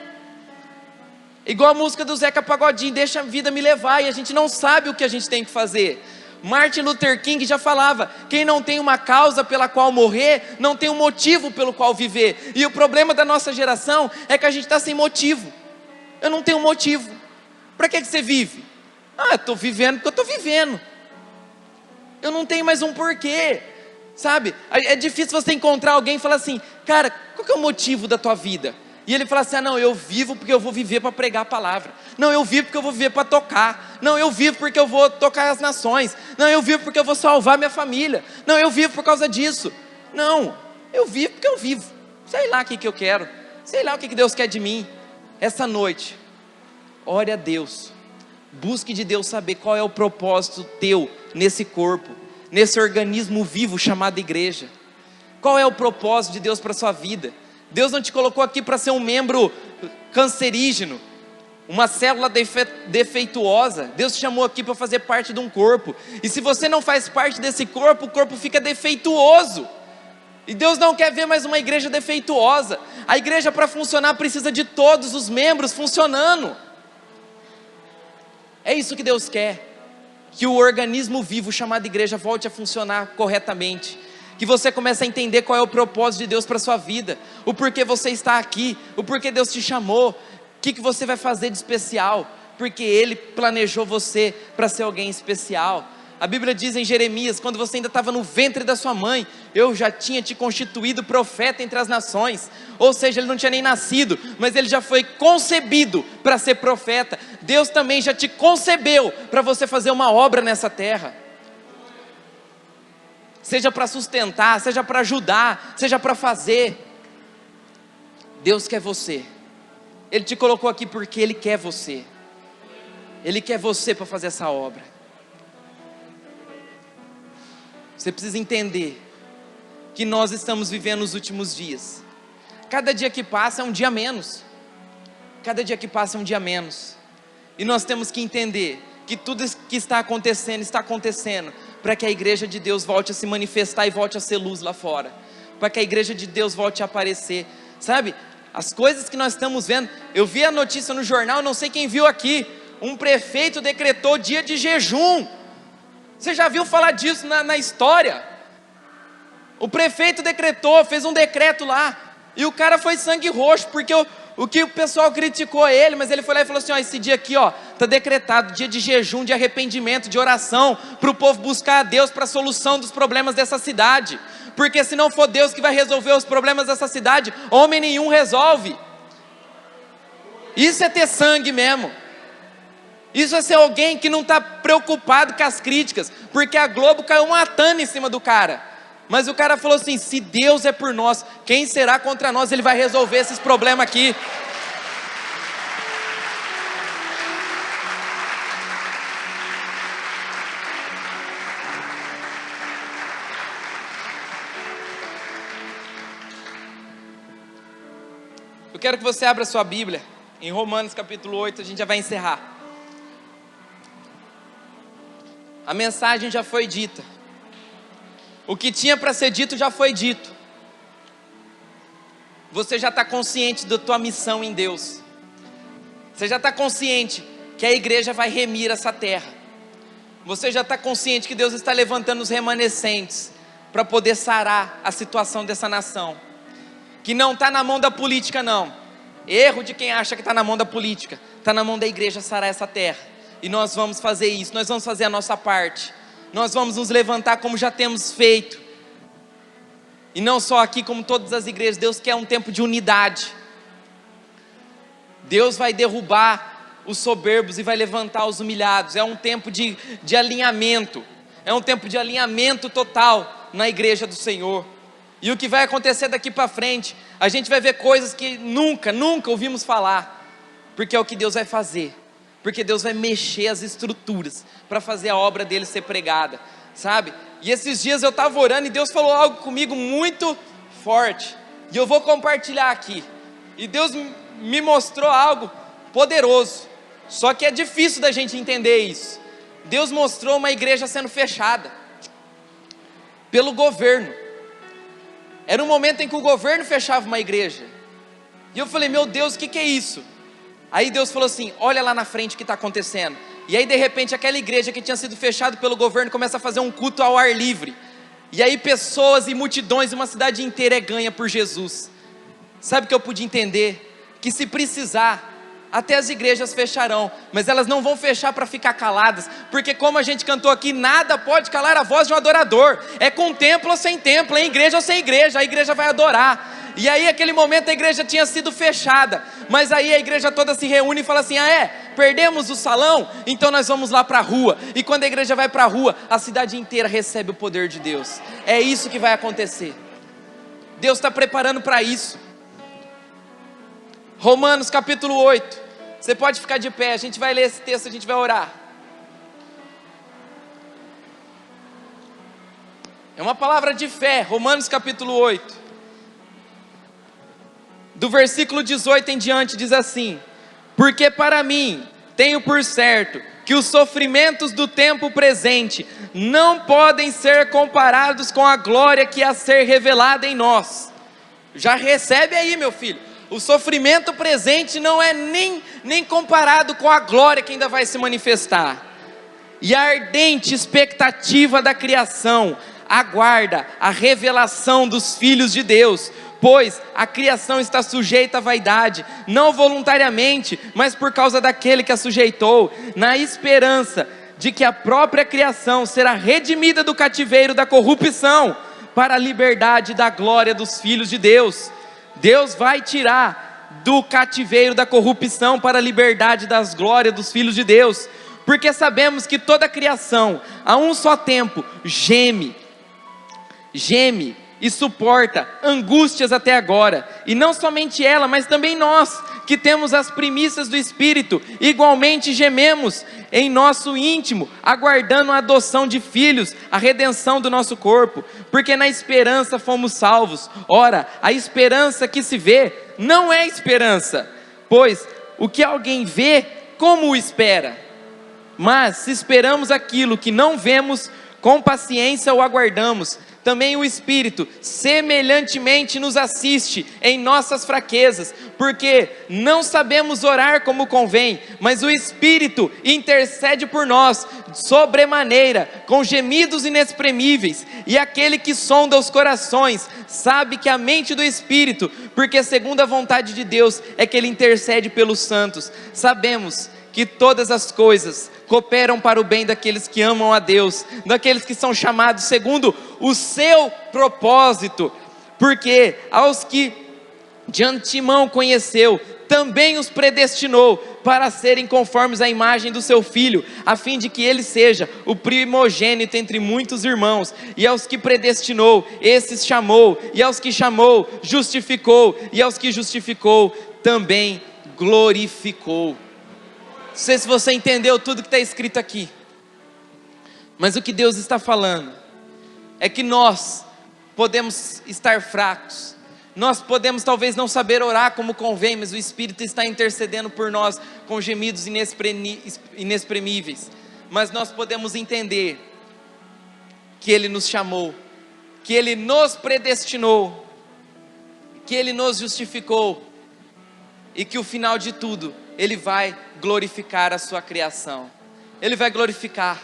igual a música do Zeca Pagodinho, deixa a vida me levar, e a gente não sabe o que a gente tem que fazer. Martin Luther King já falava: quem não tem uma causa pela qual morrer, não tem um motivo pelo qual viver. E o problema da nossa geração é que a gente está sem motivo. Eu não tenho motivo. Para que você vive? Eu estou vivendo porque eu estou vivendo. Eu não tenho mais um porquê, sabe? É difícil você encontrar alguém e falar assim: cara, qual que é o motivo da tua vida? E ele fala assim: não, eu vivo porque eu vou viver para pregar a palavra. Não, eu vivo porque eu vou viver para tocar. Não, eu vivo porque eu vou tocar as nações. Não, eu vivo porque eu vou salvar minha família. Não, eu vivo por causa disso. Não, eu vivo porque eu vivo. Sei lá o que eu quero. Sei lá o que Deus quer de mim. Essa noite, ore a Deus. Busque de Deus saber qual é o propósito teu nesse corpo, nesse organismo vivo chamado igreja. Qual é o propósito de Deus para a sua vida? Deus não te colocou aqui para ser um membro cancerígeno, uma célula defeituosa. Deus te chamou aqui para fazer parte de um corpo. E se você não faz parte desse corpo, o corpo fica defeituoso. E Deus não quer ver mais uma igreja defeituosa. A igreja, para funcionar, precisa de todos os membros funcionando. É isso que Deus quer. Que o organismo vivo chamado igreja volte a funcionar corretamente. Que você comece a entender qual é o propósito de Deus para a sua vida, o porquê você está aqui, o porquê Deus te chamou, o que você vai fazer de especial, porque Ele planejou você para ser alguém especial. A Bíblia diz em Jeremias: quando você ainda estava no ventre da sua mãe, eu já tinha te constituído profeta entre as nações. Ou seja, ele não tinha nem nascido, mas ele já foi concebido para ser profeta. Deus também já te concebeu para você fazer uma obra nessa terra. Seja para sustentar, seja para ajudar, seja para fazer. Deus quer você. Ele te colocou aqui porque Ele quer você. Ele quer você para fazer essa obra. Você precisa entender que nós estamos vivendo os últimos dias. Cada dia que passa é um dia menos. Cada dia que passa é um dia menos. E nós temos que entender que tudo que está acontecendo para que a igreja de Deus volte a se manifestar e volte a ser luz lá fora, para que a igreja de Deus volte a aparecer, sabe? As coisas que nós estamos vendo, eu vi a notícia no jornal, não sei quem viu aqui, um prefeito decretou dia de jejum. Você já viu falar disso na história? O prefeito decretou, fez um decreto lá, e o cara foi sangue roxo, porque o que o pessoal criticou ele, mas ele foi lá e falou assim: ó, esse dia aqui, ó, está decretado, dia de jejum, de arrependimento, de oração, para o povo buscar a Deus para a solução dos problemas dessa cidade, porque se não for Deus que vai resolver os problemas dessa cidade, homem nenhum resolve. Isso é ter sangue mesmo. Isso é ser alguém que não está preocupado com as críticas, porque a Globo caiu matando em cima do cara. Mas o cara falou assim: se Deus é por nós, quem será contra nós? Ele vai resolver esses problemas aqui. Eu quero que você abra sua Bíblia em Romanos capítulo 8, a gente já vai encerrar. A mensagem já foi dita. O que tinha para ser dito já foi dito. Você já está consciente da tua missão em Deus. Você já está consciente que a igreja vai remir essa terra. Você já está consciente que Deus está levantando os remanescentes para poder sarar a situação dessa nação. Que não está na mão da política não. Erro de quem acha que está na mão da política. Está na mão da igreja sarar essa terra. E nós vamos fazer isso, nós vamos fazer a nossa parte. Nós vamos nos levantar como já temos feito. E não só aqui, como todas as igrejas. Deus quer um tempo de unidade. Deus vai derrubar os soberbos e vai levantar os humilhados. É um tempo de alinhamento. É um tempo de alinhamento total na igreja do Senhor. E o que vai acontecer daqui para frente, a gente vai ver coisas que nunca ouvimos falar, porque é o que Deus vai fazer, porque Deus vai mexer as estruturas, para fazer a obra dele ser pregada, sabe? E esses dias eu estava orando e Deus falou algo comigo muito forte, e eu vou compartilhar aqui, e Deus me mostrou algo poderoso, só que é difícil da gente entender isso. Deus mostrou uma igreja sendo fechada, pelo governo. Era um momento em que o governo fechava uma igreja, e eu falei, meu Deus, o que é isso? Aí Deus falou assim, olha lá na frente o que está acontecendo. E aí de repente aquela igreja que tinha sido fechada pelo governo começa a fazer um culto ao ar livre, e aí pessoas e multidões, uma cidade inteira é ganha por Jesus. Sabe o que eu pude entender? Que se precisar, até as igrejas fecharão, mas elas não vão fechar para ficar caladas, porque como a gente cantou aqui, nada pode calar a voz de um adorador, é com templo ou sem templo, é igreja ou sem igreja, a igreja vai adorar. E aí aquele momento a igreja tinha sido fechada, mas aí a igreja toda se reúne e fala assim, perdemos o salão, então nós vamos lá para a rua, e quando a igreja vai para a rua, a cidade inteira recebe o poder de Deus. É isso que vai acontecer, Deus está preparando para isso. Romanos capítulo 8, você pode ficar de pé, a gente vai ler esse texto, a gente vai orar. É uma palavra de fé, Romanos capítulo 8, do versículo 18 em diante diz assim, porque para mim, tenho por certo, que os sofrimentos do tempo presente, não podem ser comparados com a glória que há a ser revelada em nós. Já recebe aí, meu filho. O sofrimento presente não é nem comparado com a glória que ainda vai se manifestar. E a ardente expectativa da criação aguarda a revelação dos filhos de Deus, pois a criação está sujeita à vaidade, não voluntariamente, mas por causa daquele que a sujeitou, na esperança de que a própria criação será redimida do cativeiro da corrupção, para a liberdade da glória dos filhos de Deus. Deus vai tirar do cativeiro da corrupção para a liberdade das glórias dos filhos de Deus, porque sabemos que toda a criação, a um só tempo, geme e suporta angústias até agora, e não somente ela, mas também nós, que temos as primícias do Espírito, igualmente gememos em nosso íntimo, aguardando a adoção de filhos, a redenção do nosso corpo, porque na esperança fomos salvos. Ora, a esperança que se vê, não é esperança, pois o que alguém vê, como o espera? Mas se esperamos aquilo que não vemos, com paciência o aguardamos. Também o Espírito semelhantemente nos assiste em nossas fraquezas, porque não sabemos orar como convém, mas o Espírito intercede por nós sobremaneira, com gemidos inexprimíveis, e aquele que sonda os corações, sabe que a mente do Espírito, porque segundo a vontade de Deus, é que Ele intercede pelos santos. Sabemos que todas as coisas cooperam para o bem daqueles que amam a Deus, daqueles que são chamados segundo o seu propósito, porque aos que de antemão conheceu, também os predestinou para serem conformes à imagem do seu Filho, a fim de que ele seja o primogênito entre muitos irmãos. E aos que predestinou, esses chamou, e aos que chamou, justificou, e aos que justificou, também glorificou. Não sei se você entendeu tudo que está escrito aqui, mas o que Deus está falando é que nós podemos estar fracos, nós podemos talvez não saber orar como convém, mas o Espírito está intercedendo por nós com gemidos inexprimíveis, mas nós podemos entender que Ele nos chamou, que Ele nos predestinou, que Ele nos justificou, e que o final de tudo, Ele vai glorificar a sua criação, Ele vai glorificar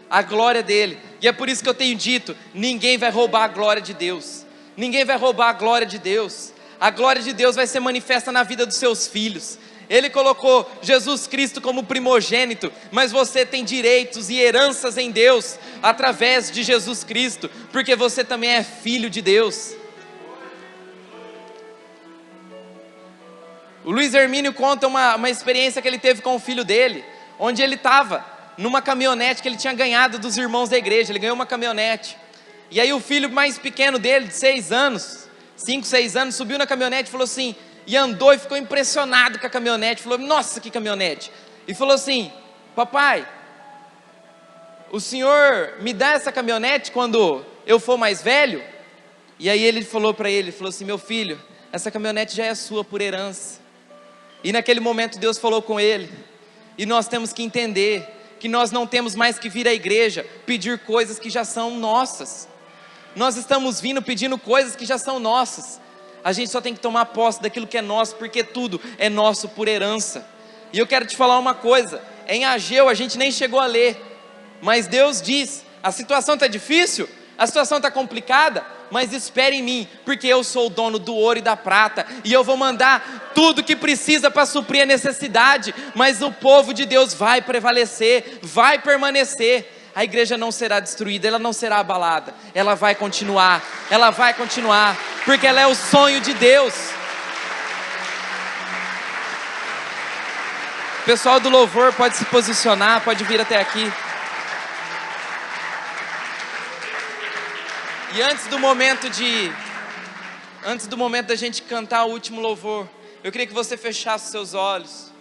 a glória dEle. E é por isso que eu tenho dito, ninguém vai roubar a glória de Deus, ninguém vai roubar a glória de Deus. A glória de Deus vai ser manifesta na vida dos seus filhos. Ele colocou Jesus Cristo como primogênito, mas você tem direitos e heranças em Deus, através de Jesus Cristo, porque você também é filho de Deus. O Luiz Hermínio conta uma experiência que ele teve com o filho dele, onde ele estava numa caminhonete que ele tinha ganhado dos irmãos da igreja. Ele ganhou uma caminhonete, E aí o filho mais pequeno dele, de 6 anos, 5, 6 anos, subiu na caminhonete e falou assim, e andou e ficou impressionado com a caminhonete, falou, nossa, que caminhonete. E falou assim, papai, o senhor me dá essa caminhonete quando eu for mais velho? E aí ele falou para ele, falou assim, meu filho, essa caminhonete já é sua por herança. E naquele momento Deus falou com ele, e nós temos que entender que nós não temos mais que vir à igreja pedir coisas que já são nossas. Nós estamos vindo pedindo coisas que já são nossas. A gente só tem que tomar posse daquilo que é nosso, porque tudo é nosso por herança. E eu quero te falar uma coisa, em Ageu a gente nem chegou a ler, mas Deus diz, a situação está difícil, a situação está complicada, mas espere em mim, porque eu sou o dono do ouro e da prata, e eu vou mandar tudo que precisa para suprir a necessidade, mas o povo de Deus vai prevalecer, vai permanecer. A igreja não será destruída, ela não será abalada, ela vai continuar, porque ela é o sonho de Deus. O pessoal do louvor pode se posicionar, pode vir até aqui. E antes do momento da gente cantar o último louvor, eu queria que você fechasse os seus olhos.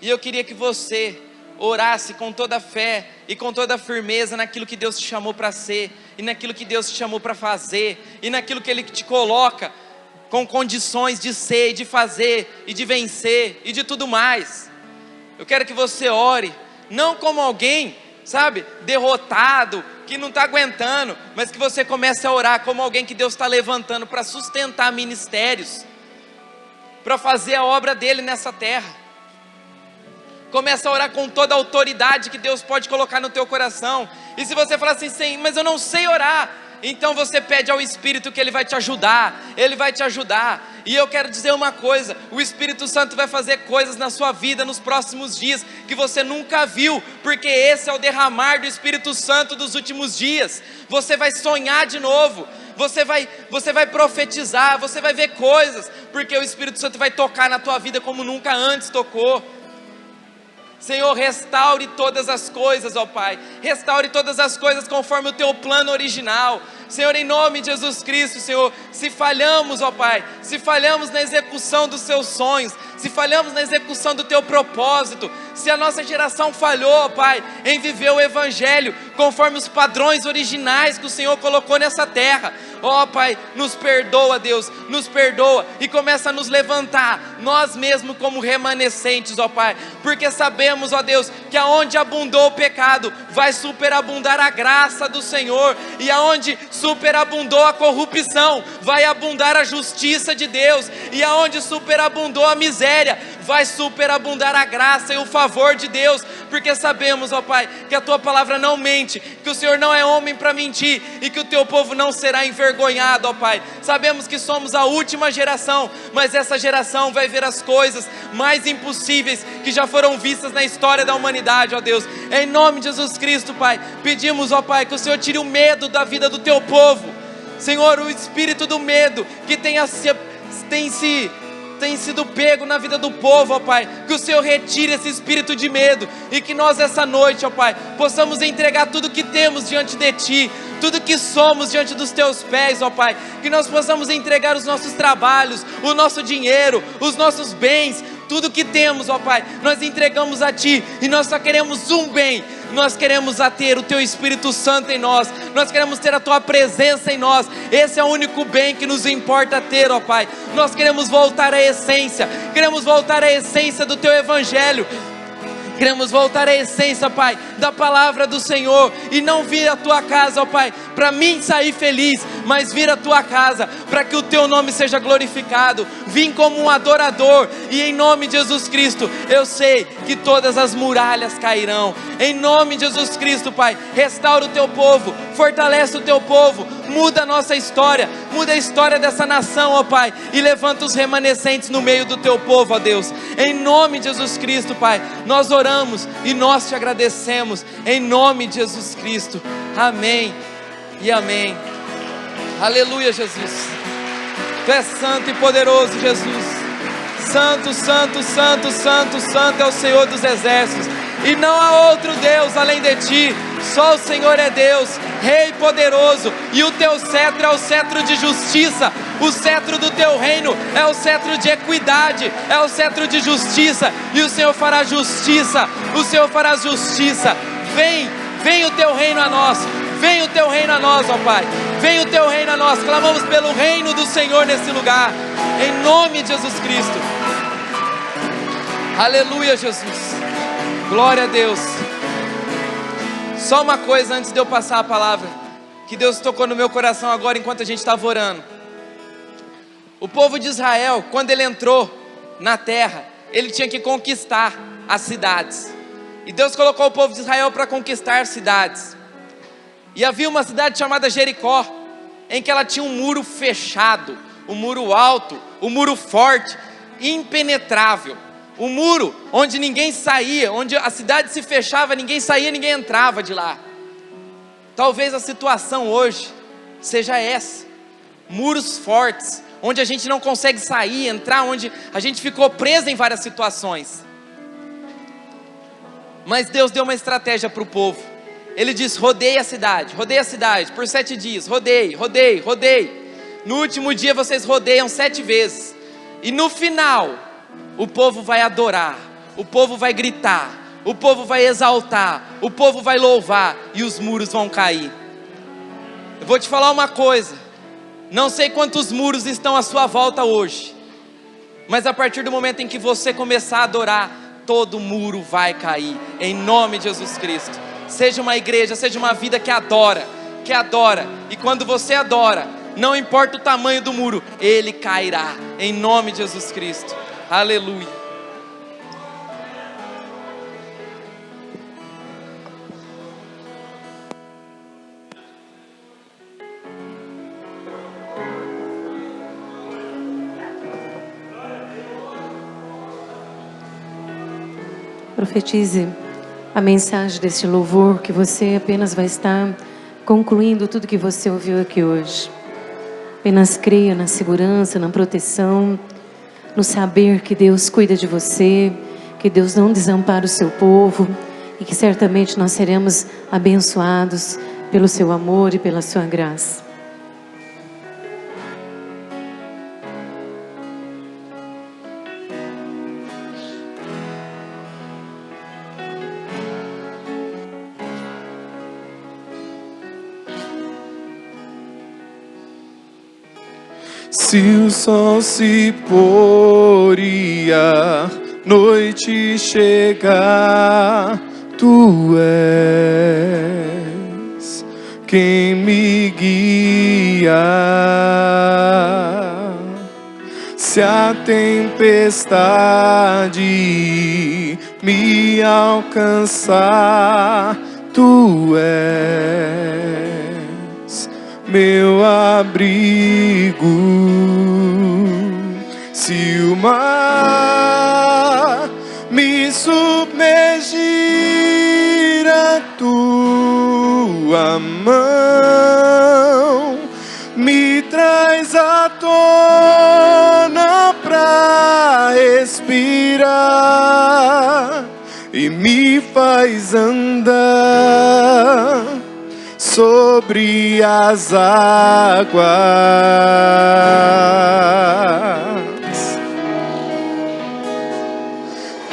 E eu queria que você orasse com toda a fé e com toda a firmeza naquilo que Deus te chamou para ser, e naquilo que Deus te chamou para fazer, e naquilo que Ele te coloca com condições de ser, e de fazer, e de vencer, e de tudo mais. Eu quero que você ore, não como alguém, sabe, derrotado, que não está aguentando, mas que você comece a orar como alguém que Deus está levantando para sustentar ministérios, para fazer a obra dele nessa terra. Começa a orar com toda a autoridade que Deus pode colocar no teu coração. E se você falar assim, sim, mas eu não sei orar, então você pede ao Espírito que Ele vai te ajudar. Ele vai te ajudar. E eu quero dizer uma coisa, o Espírito Santo vai fazer coisas na sua vida nos próximos dias que você nunca viu, porque esse é o derramar do Espírito Santo dos últimos dias. Você vai sonhar de novo, você vai profetizar, você vai ver coisas, porque o Espírito Santo vai tocar na tua vida como nunca antes tocou. Senhor, restaure todas as coisas, ó Pai, restaure todas as coisas conforme o Teu plano original. Senhor, em nome de Jesus Cristo, Senhor, se falhamos, ó Pai, se falhamos na execução dos Seus sonhos, se falhamos na execução do Teu propósito, se a nossa geração falhou, ó Pai, em viver o Evangelho conforme os padrões originais que o Senhor colocou nessa terra, ó Pai, nos perdoa, Deus, nos perdoa e começa a nos levantar, nós mesmos como remanescentes, ó Pai, porque sabemos, ó Deus, que aonde abundou o pecado, vai superabundar a graça do Senhor, e aonde superabundou a corrupção, vai abundar a justiça de Deus, e aonde superabundou a miséria, vai superabundar a graça e o favor de Deus, porque sabemos, ó Pai, que a Tua palavra não mente, que o Senhor não é homem para mentir, e que o Teu povo não será envergonhado, ó Pai. Sabemos que somos a última geração, mas essa geração vai ver as coisas mais impossíveis que já foram vistas na história da humanidade, ó Deus. Em nome de Jesus Cristo, Pai, pedimos, ó Pai, que o Senhor tire o medo da vida do Teu povo. Senhor, o espírito do medo que tem sido pego na vida do povo, ó Pai, que o Senhor retire esse espírito de medo, e que nós essa noite, ó Pai, possamos entregar tudo que temos diante de Ti, tudo que somos diante dos Teus pés, ó Pai, que nós possamos entregar os nossos trabalhos, o nosso dinheiro, os nossos bens, tudo que temos, ó Pai, nós entregamos a Ti, e nós só queremos um bem, nós queremos ter o Teu Espírito Santo em nós, nós queremos ter a Tua presença em nós, esse é o único bem que nos importa ter, ó Pai. Nós queremos voltar à essência, queremos voltar à essência do Teu Evangelho, queremos voltar à essência, Pai, da palavra do Senhor, e não vir à Tua casa, ó Pai, para mim sair feliz, mas vir à Tua casa, para que o Teu nome seja glorificado. Vim como um adorador, e em nome de Jesus Cristo, eu sei que todas as muralhas cairão. Em nome de Jesus Cristo, Pai, restaura o Teu povo, fortalece o Teu povo, muda a nossa história, muda a história dessa nação, ó Pai, e levanta os remanescentes no meio do Teu povo, ó Deus. Em nome de Jesus Cristo, Pai, nós oramos e nós Te agradecemos, em nome de Jesus Cristo. Amém e amém. Aleluia, Jesus. Tu és santo e poderoso, Jesus. Santo, santo, santo, santo, santo é o Senhor dos exércitos, e não há outro Deus além de Ti. Só o Senhor é Deus, Rei poderoso, e o teu cetro é o cetro de justiça. O cetro do teu reino é o cetro de equidade, é o cetro de justiça, e o Senhor fará justiça, o Senhor fará justiça. Vem o teu reino a nós, vem o teu reino a nós, ó Pai, vem o teu reino a nós. Clamamos pelo reino do Senhor nesse lugar, em nome de Jesus Cristo. Aleluia, Jesus, glória a Deus. Só uma coisa antes de eu passar a palavra, que Deus tocou no meu coração agora enquanto a gente estava orando. O povo de Israel, quando ele entrou na terra, ele tinha que conquistar as cidades. E Deus colocou o povo de Israel para conquistar cidades. E havia uma cidade chamada Jericó, em que ela tinha um muro fechado, um muro alto, um muro forte, impenetrável. Um muro onde ninguém saía, onde a cidade se fechava, ninguém saía, ninguém entrava de lá. Talvez a situação hoje seja essa: muros fortes, onde a gente não consegue sair, entrar, onde a gente ficou preso em várias situações. Mas Deus deu uma estratégia para o povo. Ele diz: rodeie a cidade por 7 dias, rodeie. No último dia vocês rodeiam 7 vezes, e no final o povo vai adorar, o povo vai gritar, o povo vai exaltar, o povo vai louvar, e os muros vão cair. Eu vou te falar uma coisa: não sei quantos muros estão à sua volta hoje, mas a partir do momento em que você começar a adorar, todo muro vai cair, em nome de Jesus Cristo. Seja uma igreja, seja uma vida que adora, e quando você adora, não importa o tamanho do muro, ele cairá, em nome de Jesus Cristo. Aleluia. Profetize a mensagem deste louvor, que você apenas vai estar concluindo tudo que você ouviu aqui hoje. Apenas creia na segurança, na proteção, no saber que Deus cuida de você, que Deus não desampara o seu povo, e que certamente nós seremos abençoados pelo seu amor e pela sua graça. Se o sol se pôr e a noite chegar, tu és quem me guia. Se a tempestade me alcançar, tu és meu abrigo. Se o mar me submergir, a tua mão me traz à tona pra respirar e me faz andar sobre as águas.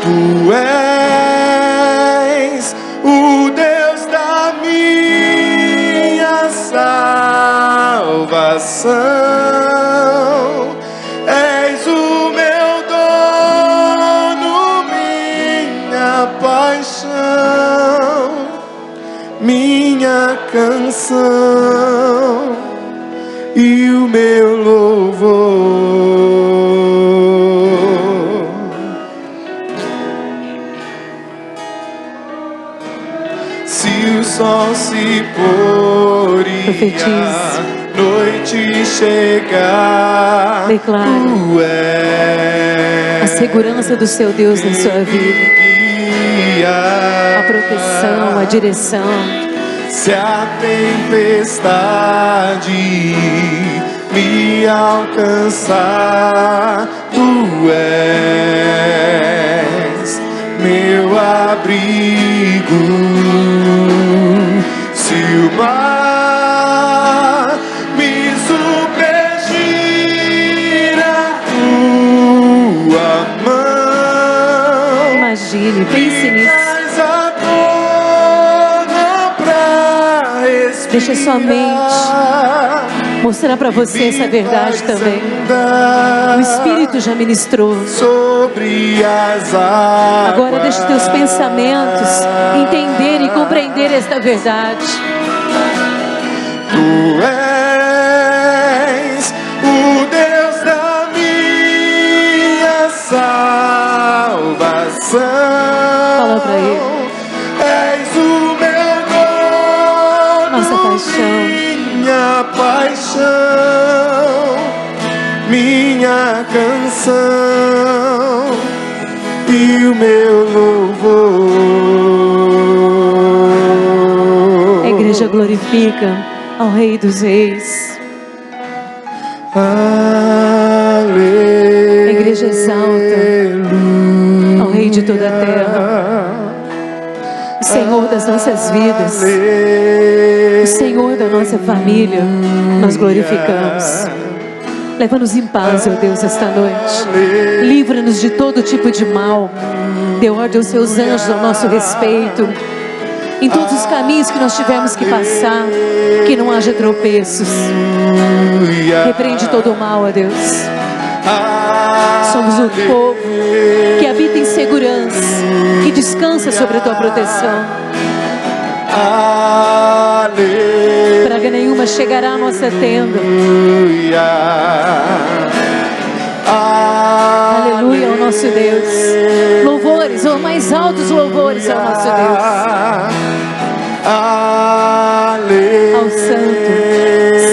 Tu és o Deus da minha salvação, és o meu dono, minha paixão, minha canção e o meu louvor. Se o sol se pôr e a noite chegar, declare tu és a segurança do seu Deus na sua vida, a proteção, a direção. Se a tempestade me alcançar, tu és meu abrigo. Imagine, pense nisso. traz à tona pra respirar. Deixa sua mente mostrar para você essa verdade também. O Espírito já ministrou. Sobre as águas. Agora deixe teus pensamentos entender e compreender esta verdade. Tu és o Deus da minha salvação. Fala pra Ele. És o meu dono, Nossa paixão. minha paixão, minha canção e o meu louvor. A igreja glorifica ao Rei dos Reis. A igreja exalta ao Rei de toda a terra, o Senhor das nossas vidas, o Senhor da nossa família. Nós glorificamos. Leva-nos em paz, ó Deus, esta noite. Livra-nos de todo tipo de mal. Dê ordem aos seus anjos ao nosso respeito. Em todos os caminhos que nós tivermos que passar, que não haja tropeços. Repreende todo o mal, ó Deus. Somos um povo que habita em segurança, que descansa sobre a tua proteção. Praga nenhuma chegará à nossa tenda. Aleluia ao nosso Deus. Louvores, ou mais altos louvores ao nosso Deus. Ao Santo,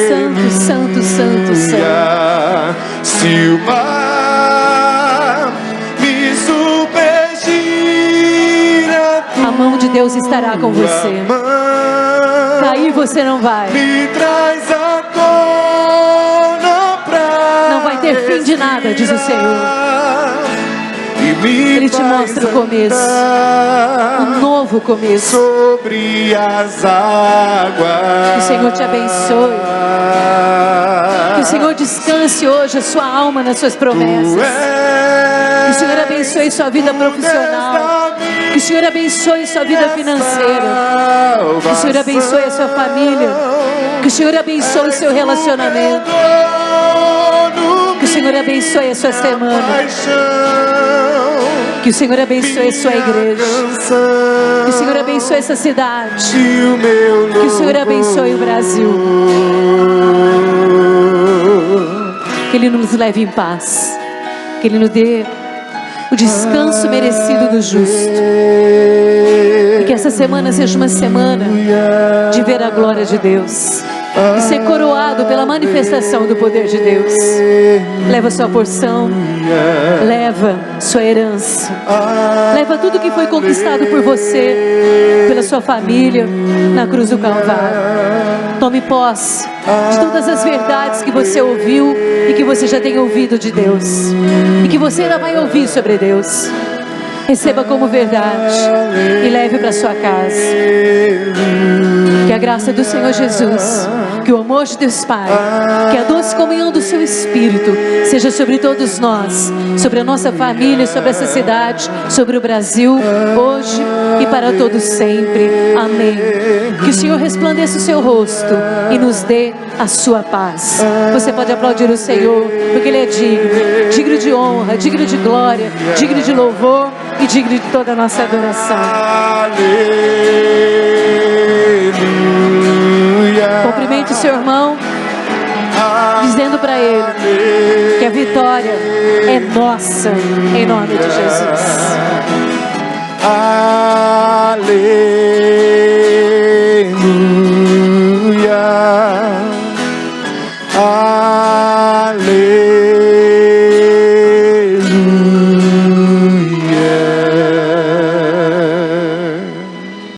Santo, Santo, Santo, Santo. Se o mar me submergir, A mão de Deus estará com você. Cair você não vai. Me traz à tona pra Não vai ter fim de nada, diz o Senhor. Ele te mostra o começo, um novo começo. Sobre as águas. Que o Senhor te abençoe. Que o Senhor descanse hoje a sua alma nas suas promessas. Que o Senhor abençoe sua vida profissional. Que o Senhor abençoe sua vida financeira. Que o Senhor abençoe a sua família. Que o Senhor abençoe o seu relacionamento. Que o Senhor abençoe a sua semana. Que o Senhor abençoe a sua igreja. Que o Senhor abençoe essa cidade. Que o Senhor abençoe o Brasil. Que Ele nos leve em paz. Que Ele nos dê o descanso merecido do justo. E que essa semana seja uma semana de ver a glória de Deus. E ser coroado pela manifestação do poder de Deus. Leva sua porção. Leva sua herança. Leva tudo que foi conquistado por você, pela sua família, na cruz do Calvário. Tome posse de todas as verdades que você ouviu e que você já tem ouvido de Deus. E que você ainda vai ouvir sobre Deus. Receba como verdade e leve para sua casa. Que a graça do Senhor Jesus, que o amor de Deus Pai, que a doce comunhão do seu Espírito seja sobre todos nós, sobre a nossa família, sobre essa cidade, sobre o Brasil, hoje e para todos sempre. Amém. Que o Senhor resplandeça o seu rosto e nos dê a sua paz. Você pode aplaudir o Senhor, porque Ele é digno, digno de honra, digno de glória, digno de louvor e digno de toda a nossa adoração. Cumprimente o seu irmão, dizendo para ele que a vitória é nossa, em nome de Jesus. Aleluia.